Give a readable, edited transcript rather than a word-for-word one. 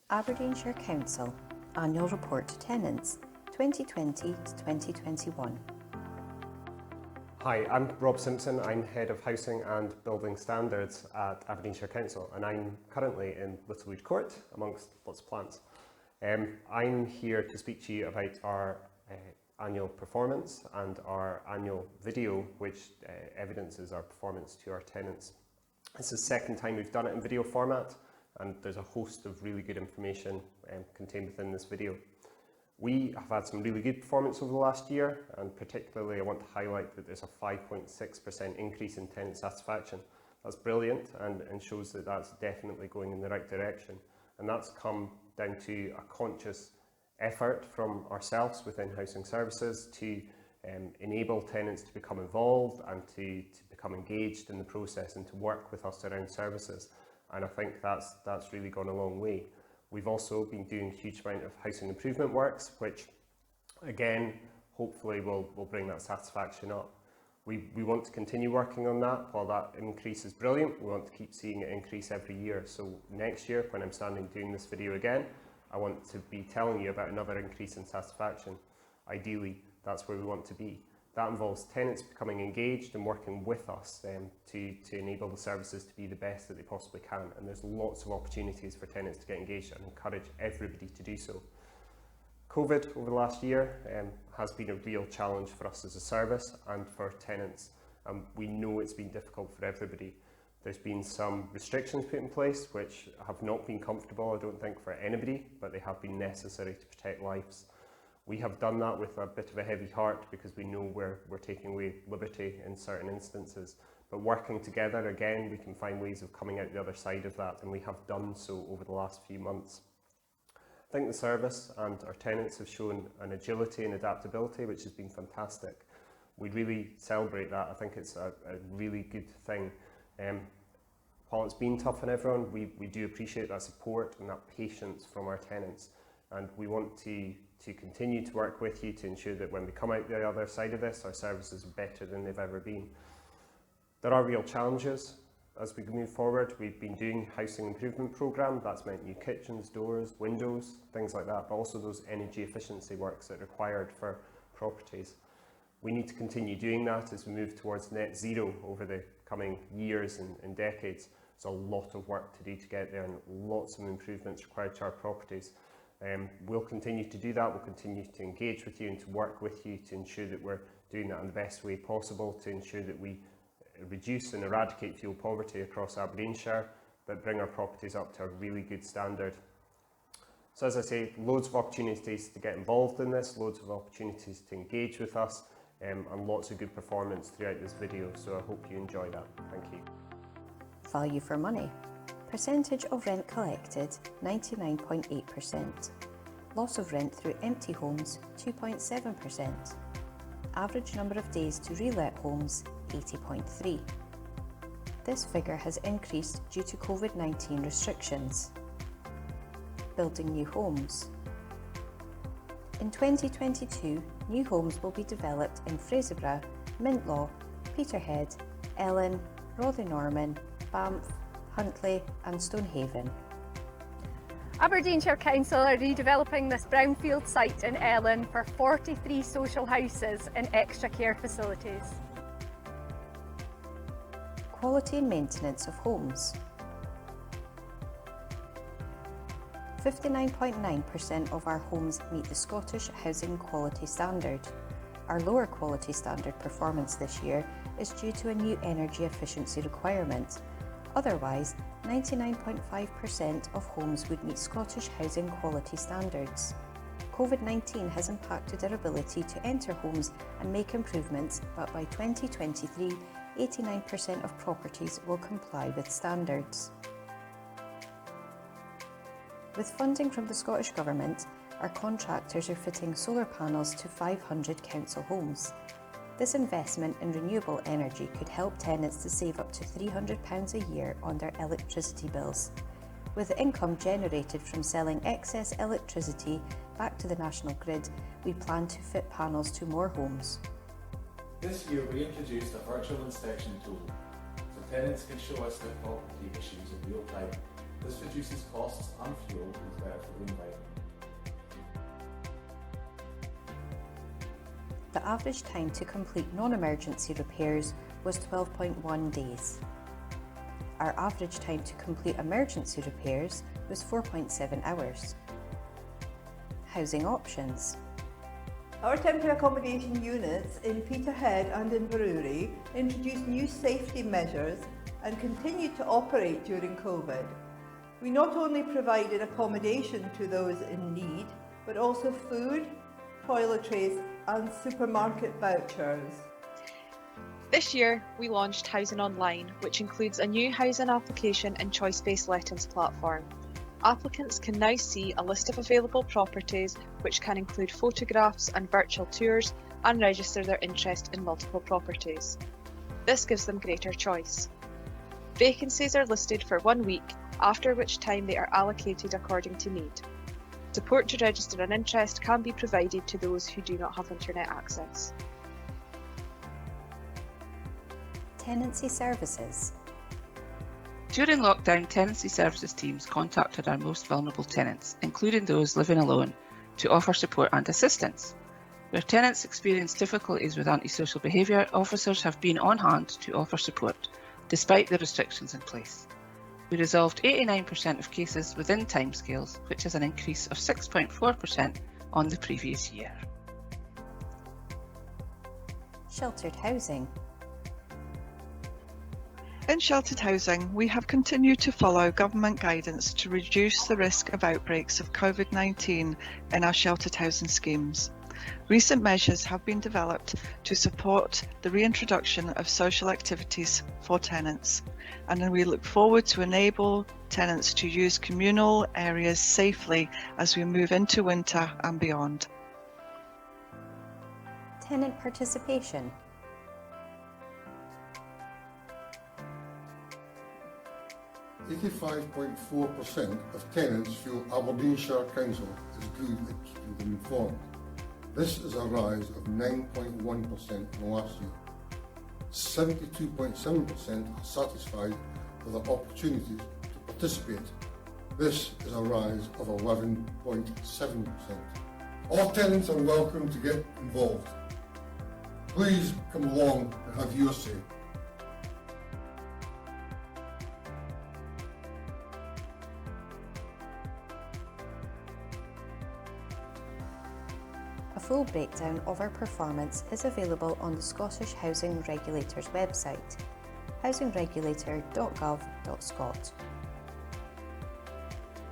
Aberdeenshire Council Annual Report to Tenants 2020 to 2021. Hi, I'm Rob Simpson. I'm Head of Housing and Building Standards at Aberdeenshire Council, and I'm currently in Littlewood Court amongst lots of plants. I'm here to speak to you about our annual performance and our annual video, which evidences our performance to our tenants. It's the second time we've done it in video format, and there's a host of really good information contained within this video. We have had some really good performance over the last year, and particularly I want to highlight that there's a 5.6% increase in tenant satisfaction. That's brilliant and shows that that's definitely going in the right direction. And that's come down to a conscious effort from ourselves within Housing Services to enable tenants to become involved and to become engaged in the process and to work with us around services. And I think that's really gone a long way. We've also been doing a huge amount of housing improvement works, which again, hopefully will bring that satisfaction up. We want to continue working on that. While that increase is brilliant, we want to keep seeing it increase every year. So next year, when I'm standing doing this video again, I want to be telling you about another increase in satisfaction. Ideally, that's where we want to be. That involves tenants becoming engaged and working with us to enable the services to be the best that they possibly can. And there's lots of opportunities for tenants to get engaged and encourage everybody to do so. COVID over the last year has been a real challenge for us as a service and for tenants. We know it's been difficult for everybody. There's been some restrictions put in place which have not been comfortable, I don't think, for anybody, but they have been necessary to protect lives. We have done that with a bit of a heavy heart because we know we're taking away liberty in certain instances. But working together, again, we can find ways of coming out the other side of that, and we have done so over the last few months. I think the service and our tenants have shown an agility and adaptability which has been fantastic. We really celebrate that. I think it's a really good thing. While it's been tough on everyone, we do appreciate that support and that patience from our tenants. And we want to continue to work with you to ensure that when we come out the other side of this, our services are better than they've ever been. There are real challenges as we move forward. We've been doing housing improvement programme. That's meant new kitchens, doors, windows, things like that, but also those energy efficiency works that are required for properties. We need to continue doing that as we move towards net zero over the coming years and decades. There's a lot of work to do to get there and lots of improvements required to our properties. We'll continue to do that. We'll continue to engage with you and to work with you to ensure that we're doing that in the best way possible, to ensure that we reduce and eradicate fuel poverty across Aberdeenshire, but bring our properties up to a really good standard. So as I say, loads of opportunities to get involved in this, loads of opportunities to engage with us, and lots of good performance throughout this video. So I hope you enjoy that. Thank you. Value for money. Percentage of rent collected 99.8%. Loss of rent through empty homes 2.7%. Average number of days to re-let homes 80.3. This figure has increased due to COVID-19 restrictions. Building new homes. In 2022, new homes will be developed in Fraserburgh, Mintlaw, Peterhead, Ellen, Rothernorman, Banff, Huntly and Stonehaven. Aberdeenshire Council are redeveloping this brownfield site in Ellen for 43 social houses and extra care facilities. Quality and maintenance of homes. 59.9% of our homes meet the Scottish Housing Quality Standard. Our lower quality standard performance this year is due to a new energy efficiency requirement. Otherwise, 99.5% of homes would meet Scottish housing quality standards. COVID-19 has impacted our ability to enter homes and make improvements, but by 2023, 89% of properties will comply with standards. With funding from the Scottish Government, our contractors are fitting solar panels to 500 council homes. This investment in renewable energy could help tenants to save up to £300 a year on their electricity bills. With the income generated from selling excess electricity back to the national grid, we plan to fit panels to more homes. This year we introduced a virtual inspection tool, so tenants can show us their property issues in real time. This reduces costs and fuel with better The average time to complete non-emergency repairs was 12.1 days. Our average time to complete emergency repairs was 4.7 hours. Housing options. Our temporary accommodation units in Peterhead and in Brewery introduced new safety measures and continued to operate during COVID. We not only provided accommodation to those in need, but also food, toiletries and supermarket vouchers. This year, we launched Housing Online, which includes a new housing application and choice-based lettings platform. Applicants can now see a list of available properties, which can include photographs and virtual tours, and register their interest in multiple properties. This gives them greater choice. Vacancies are listed for 1 week, after which time they are allocated according to need. Support to register an interest can be provided to those who do not have internet access. Tenancy services. During lockdown, tenancy services teams contacted our most vulnerable tenants, including those living alone, to offer support and assistance. Where tenants experience difficulties with antisocial behaviour, officers have been on hand to offer support, despite the restrictions in place. We resolved 89% of cases within timescales, which is an increase of 6.4% on the previous year. Sheltered housing. In sheltered housing, we have continued to follow government guidance to reduce the risk of outbreaks of COVID-19 in our sheltered housing schemes. Recent measures have been developed to support the reintroduction of social activities for tenants, and we look forward to enable tenants to use communal areas safely as we move into winter and beyond. Tenant participation. .4% of tenants feel Aberdeenshire Council is good at keeping them informed. This is a rise of 9.1% from last year. 72.7% are satisfied with their opportunities to participate. This is a rise of 11.7%. All tenants are welcome to get involved. Please come along and have your say. A full breakdown of our performance is available on the Scottish Housing Regulator's website, housingregulator.gov.scot.